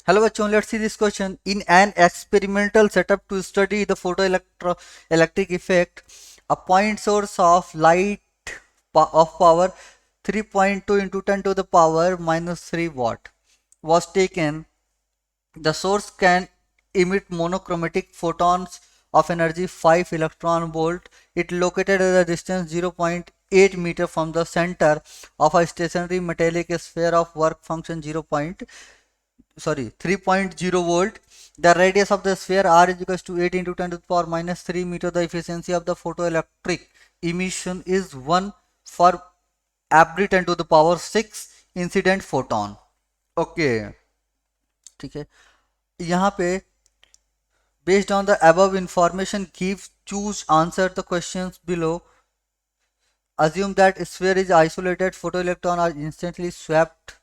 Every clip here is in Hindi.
Hello bachon, let's see this question. In an experimental setup to study the photoelectric effect, a point source of light of power 3.2 into 10 to the power minus 3 watt was taken. The source can emit monochromatic photons of energy 5 electron volt. It located at a distance 0.8 meter from the center of a stationary metallic sphere of work function 3.0 volt. The radius of the sphere r is equals to 8 into 10 to the power minus 3 meter. The efficiency of the photoelectric emission is 1 for every 10 to the power 6 incident photon. Okay, ठीक है. यहाँ पे based on the above information give choose answer the questions below. Assume that sphere is isolated, photoelectron are instantly swept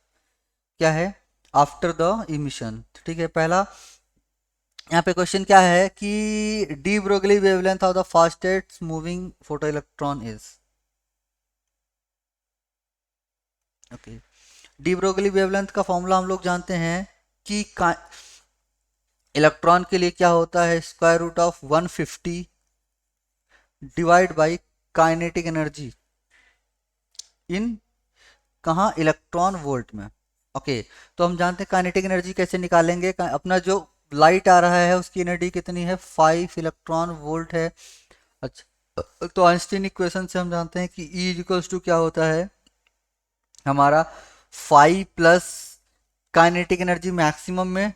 क्या है आफ्टर द इमिशन. ठीक है, पहला यहाँ पे क्वेश्चन क्या है कि de Broglie wavelength of the fastest moving photo electron is. Okay, de Broglie wavelength का फॉर्मूला हम लोग जानते हैं कि इलेक्ट्रॉन के लिए क्या होता है, square root of 150 divide by kinetic energy in कहाँ, इलेक्ट्रॉन वोल्ट में. ओके, तो हम जानते हैं काइनेटिक एनर्जी कैसे निकालेंगे. अपना जो लाइट आ रहा है उसकी एनर्जी कितनी है, 5 इलेक्ट्रॉन वोल्ट है. अच्छा, तो आइंस्टीन इक्वेशन से हम जानते हैं कि E इक्वल्स टू क्या होता है हमारा 5 प्लस काइनेटिक एनर्जी मैक्सिमम में.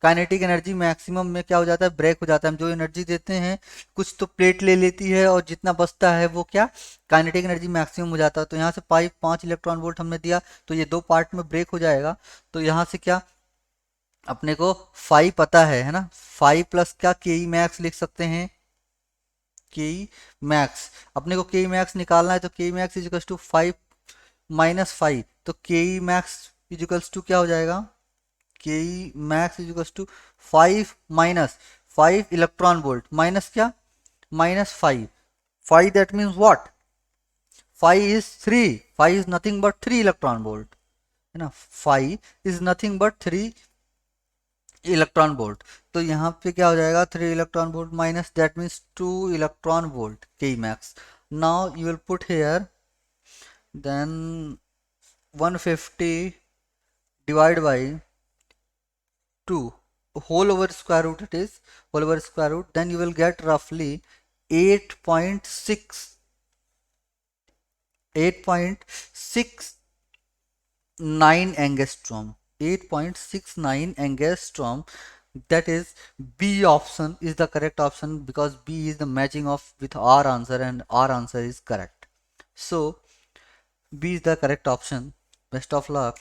काइनेटिक एनर्जी मैक्सिमम में क्या हो जाता है, ब्रेक हो जाता है. हम जो एनर्जी देते हैं कुछ तो प्लेट ले लेती है और जितना बचता है वो क्या, काइनेटिक एनर्जी मैक्सिमम हो जाता है. तो यहाँ से 5 इलेक्ट्रॉन वोल्ट हमने दिया तो ये दो पार्ट में ब्रेक हो जाएगा. तो यहाँ से क्या अपने को 5 पता है ना, 5 प्लस क्या के ई मैक्स लिख सकते हैं, के ई मैक्स. अपने को के ई मैक्स निकालना है तो K E max is equals to 5 minus 5. तो K E max is equals to क्या हो जाएगा, K E max is equals to 5 minus 5 electron volt minus क्या, minus 5. 5 that means what, 5 is 3, 5 is nothing but 3 electron volt है ना. 5 is nothing but 3 electron volt. तो यहाँ पे क्या हो जाएगा, 3 electron volt minus that means 2 electron volt K E max. Now you will put here then 150 divided by 2 whole over square root, it is whole over square root, then you will get roughly 8.69 angstrom. 8.69 angstrom, that is B option is the correct option because B is the matching of with our answer and our answer is correct. So B is the correct option. Best of luck.